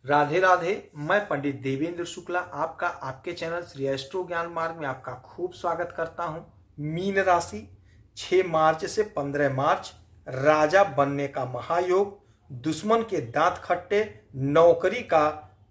राधे राधे। मैं पंडित देवेंद्र शुक्ला आपका आपके चैनल श्री एस्ट्रो ज्ञान मार्ग में आपका खूब स्वागत करता हूं। मीन राशि 6 मार्च से 15 मार्च राजा बनने का महायोग, दुश्मन के दांत खट्टे, नौकरी का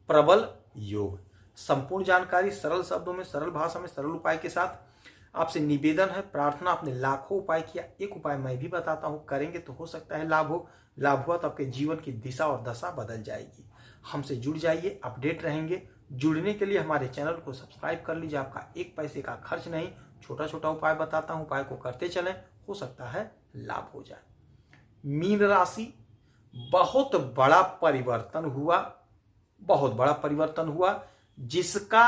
प्रबल योग। संपूर्ण जानकारी सरल शब्दों में, सरल भाषा में, सरल उपाय के साथ आपसे निवेदन है, प्रार्थना। आपने लाखों उपाय किया, एक उपाय मैं भी बताता हूं, करेंगे तो हो सकता है लाभ हो। लाभ हुआ तो आपके जीवन की दिशा और दशा बदल जाएगी। हमसे जुड़ जाइए, अपडेट रहेंगे। जुड़ने के लिए हमारे चैनल को सब्सक्राइब कर लीजिए, आपका एक पैसे का खर्च नहीं। छोटा छोटा उपाय बताता हूं, उपाय को करते चलें, हो सकता है लाभ हो जाए। मीन राशि, बहुत बड़ा परिवर्तन हुआ, बहुत बड़ा परिवर्तन हुआ, जिसका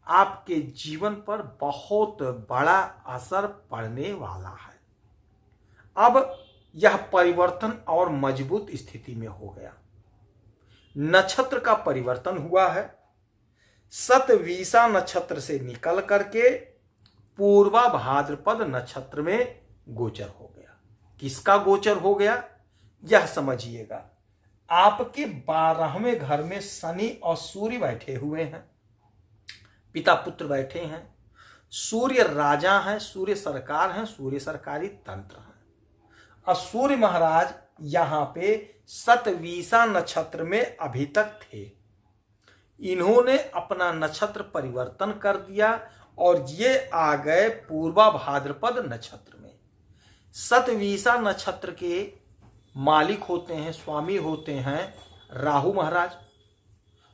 आपके जीवन पर बहुत बड़ा असर पड़ने वाला है। अब यह परिवर्तन और मजबूत स्थिति में हो गया। नक्षत्र का परिवर्तन हुआ है। शतवीसा नक्षत्र से निकल करके पूर्वा भाद्रपद नक्षत्र में गोचर हो गया। किसका गोचर हो गया यह समझिएगा। आपके 12वें घर में शनि और सूर्य बैठे हुए हैं, पिता पुत्र बैठे हैं। सूर्य राजा हैं, सूर्य सरकार हैं, सूर्य सरकारी तंत्र हैं। और सूर्य महाराज यहां पे शतवीसा नक्षत्र में अभी तक थे। इन्होंने अपना नक्षत्र परिवर्तन कर दिया और ये आ गए पूर्वा भाद्रपद नक्षत्र में। शतवीसा नक्षत्र के मालिक होते हैं, स्वामी होते हैं राहु महाराज।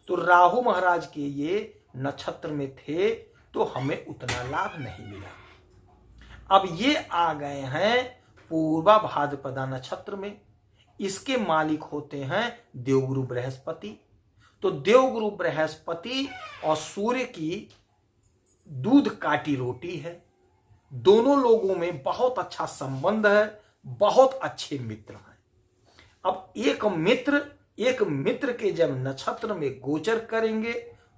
तो राहु महाराज के ये नक्षत्र में थे तो हमें उतना लाभ नहीं मिला। अब ये आ गए हैं पूर्वा भाद्रपदा नक्षत्र में। इसके मालिक होते हैं देवगुरु बृहस्पति। तो देवगुरु बृहस्पति और सूर्य की दूध काटी रोटी है। दोनों लोगों में बहुत अच्छा संबंध है, बहुत अच्छे मित्र हैं। अब एक मित्र के जब नक्षत्र में गोचर करेंगे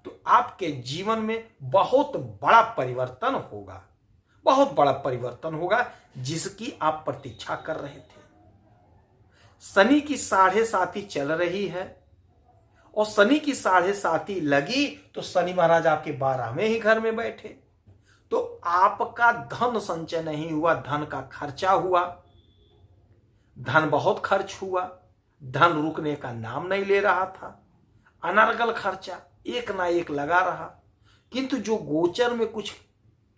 तो आपके जीवन में बहुत बड़ा परिवर्तन होगा, बहुत बड़ा परिवर्तन होगा, जिसकी आप प्रतीक्षा कर रहे थे। शनि की 7.5 चल रही है और शनि की 7.5 लगी तो शनि महाराज आपके 12वें ही घर में बैठे। तो आपका धन संचय नहीं हुआ, धन का खर्चा हुआ, धन बहुत खर्च हुआ, धन रुकने का नाम नहीं ले रहा था, अनर्गल खर्चा एक ना एक लगा रहा। किंतु जो गोचर में कुछ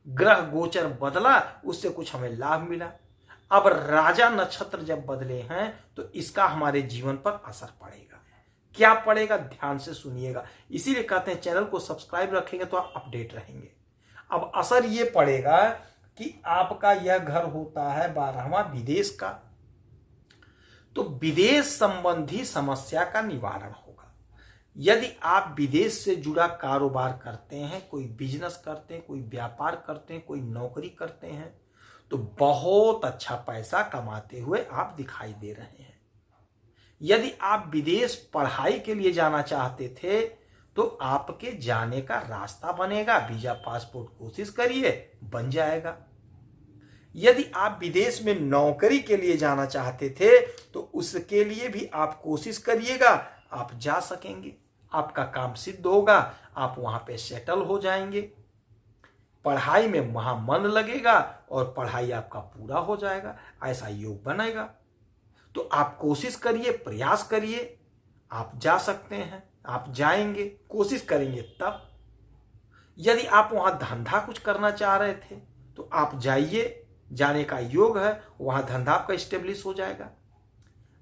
ग्रह गोचर बदला, उससे कुछ हमें लाभ मिला। अब राजा नक्षत्र जब बदले हैं तो इसका हमारे जीवन पर असर पड़ेगा। क्या पड़ेगा, ध्यान से सुनिएगा। इसीलिए कहते हैं चैनल को सब्सक्राइब रखेंगे तो आप अपडेट रहेंगे। अब असर ये पड़ेगा कि आपका यह घर होता है 12वां विदेश का, तो विदेश संबंधी समस्या का निवारण होगा। यदि आप विदेश से जुड़ा कारोबार करते हैं, कोई बिजनेस करते हैं, कोई व्यापार करते हैं, कोई नौकरी करते हैं, तो बहुत अच्छा पैसा कमाते हुए आप दिखाई दे रहे हैं। यदि आप विदेश पढ़ाई के लिए जाना चाहते थे तो आपके जाने का रास्ता बनेगा। वीजा पासपोर्ट कोशिश करिए, बन जाएगा। यदि आप विदेश में नौकरी के लिए जाना चाहते थे तो उसके लिए भी आप कोशिश करिएगा, आप जा सकेंगे, आपका काम सिद्ध होगा, आप वहां पे सेटल हो जाएंगे। पढ़ाई में वहां मन लगेगा और पढ़ाई आपका पूरा हो जाएगा, ऐसा योग बनेगा। तो आप कोशिश करिए, प्रयास करिए, आप जा सकते हैं, आप जाएंगे, कोशिश करेंगे तब। यदि आप वहां धंधा कुछ करना चाह रहे थे तो आप जाइए, जाने का योग है, वहां धंधा आपका स्टेब्लिश हो जाएगा।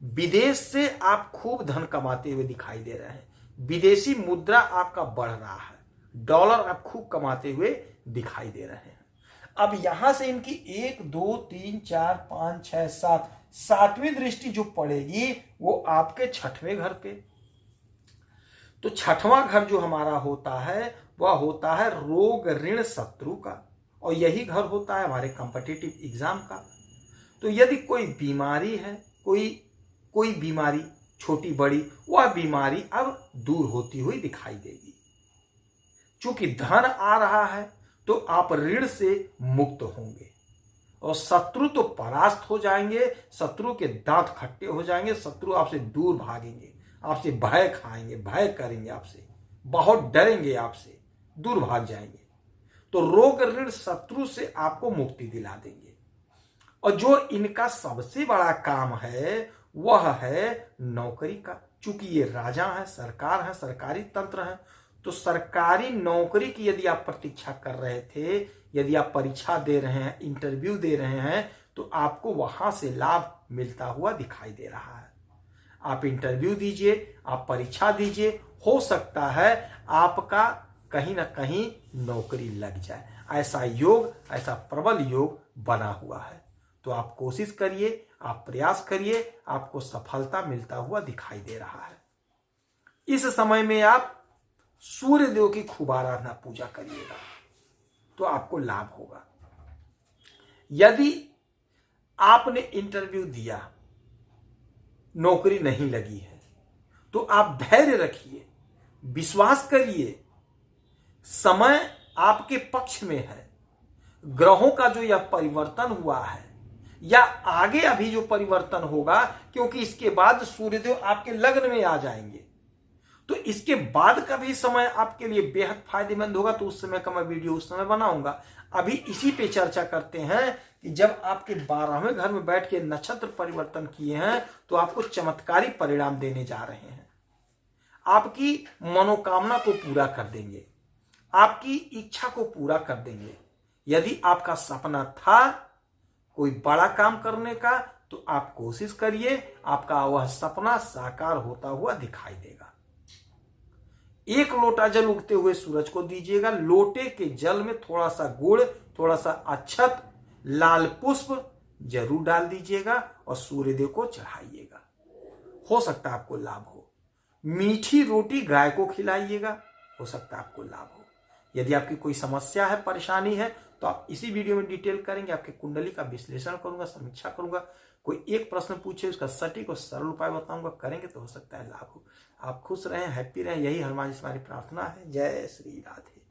विदेश से आप खूब धन कमाते हुए दिखाई दे रहे हैं, विदेशी मुद्रा आपका बढ़ रहा है, डॉलर आप खूब कमाते हुए दिखाई दे रहे हैं। अब यहां से इनकी 1 2 3 4 5 6 7 7वीं दृष्टि जो पड़ेगी वो आपके 6वें घर पे। तो 6वां घर जो हमारा होता है वह होता है रोग ऋण शत्रु का, और यही घर होता है हमारे कॉम्पिटिटिव एग्जाम का। तो यदि कोई बीमारी है, कोई बीमारी छोटी बड़ी, वह बीमारी अब दूर होती हुई दिखाई देगी। चूंकि धन आ रहा है तो आप ऋण से मुक्त होंगे और शत्रु तो परास्त हो जाएंगे, शत्रु के दांत खट्टे हो जाएंगे, शत्रु आपसे दूर भागेंगे, आपसे भय खाएंगे, भय करेंगे, आपसे बहुत डरेंगे, आपसे दूर भाग जाएंगे। तो रोग ऋण शत्रु से आपको मुक्ति दिला देंगे। और जो इनका सबसे बड़ा काम है वह है नौकरी का। चूंकि ये राजा है, सरकार है, सरकारी तंत्र है, तो सरकारी नौकरी की यदि आप प्रतीक्षा कर रहे थे, यदि आप परीक्षा दे रहे हैं, इंटरव्यू दे रहे हैं, तो आपको वहां से लाभ मिलता हुआ दिखाई दे रहा है। आप इंटरव्यू दीजिए, आप परीक्षा दीजिए, हो सकता है आपका कहीं ना कहीं नौकरी लग जाए। ऐसा योग, ऐसा प्रबल योग बना हुआ है। तो आप कोशिश करिए, आप प्रयास करिए, आपको सफलता मिलता हुआ दिखाई दे रहा है। इस समय में आप सूर्य देव की खूब आराधना पूजा करिएगा तो आपको लाभ होगा। यदि आपने इंटरव्यू दिया, नौकरी नहीं लगी है, तो आप धैर्य रखिए, विश्वास करिए, समय आपके पक्ष में है। ग्रहों का जो यह परिवर्तन हुआ है या आगे अभी जो परिवर्तन होगा, क्योंकि इसके बाद सूर्यदेव आपके लग्न में आ जाएंगे, तो इसके बाद का भी समय आपके लिए बेहद फायदेमंद होगा। तो उस समय का मैं वीडियो उस समय बनाऊंगा। अभी इसी पे चर्चा करते हैं कि जब आपके 12वें घर में बैठ के नक्षत्र परिवर्तन किए हैं तो आपको चमत्कारी परिणाम देने जा रहे हैं। आपकी मनोकामना को पूरा कर देंगे, आपकी इच्छा को पूरा कर देंगे। यदि आपका सपना था कोई बड़ा काम करने का, तो आप कोशिश करिए, आपका वह सपना साकार होता हुआ दिखाई देगा। 1 लोटा जल उगते हुए सूरज को दीजिएगा। लोटे के जल में थोड़ा सा गुड़, थोड़ा सा अक्षत, लाल पुष्प जरूर डाल दीजिएगा और सूर्यदेव को चढ़ाइएगा। हो सकता है आपको लाभ हो। मीठी रोटी गाय को खिलाइएगा, हो सकता है आपको लाभ हो। यदि आपकी कोई समस्या है, परेशानी है, तो आप इसी वीडियो में डिटेल करेंगे, आपके कुंडली का विश्लेषण करूंगा, समीक्षा करूंगा। कोई एक प्रश्न पूछे, उसका सटीक और सरल उपाय बताऊंगा, करेंगे तो हो सकता है लाभ हो। आप खुश रहें, हैप्पी रहें, यही हनुमान जी से हमारी प्रार्थना है। जय श्री राधे।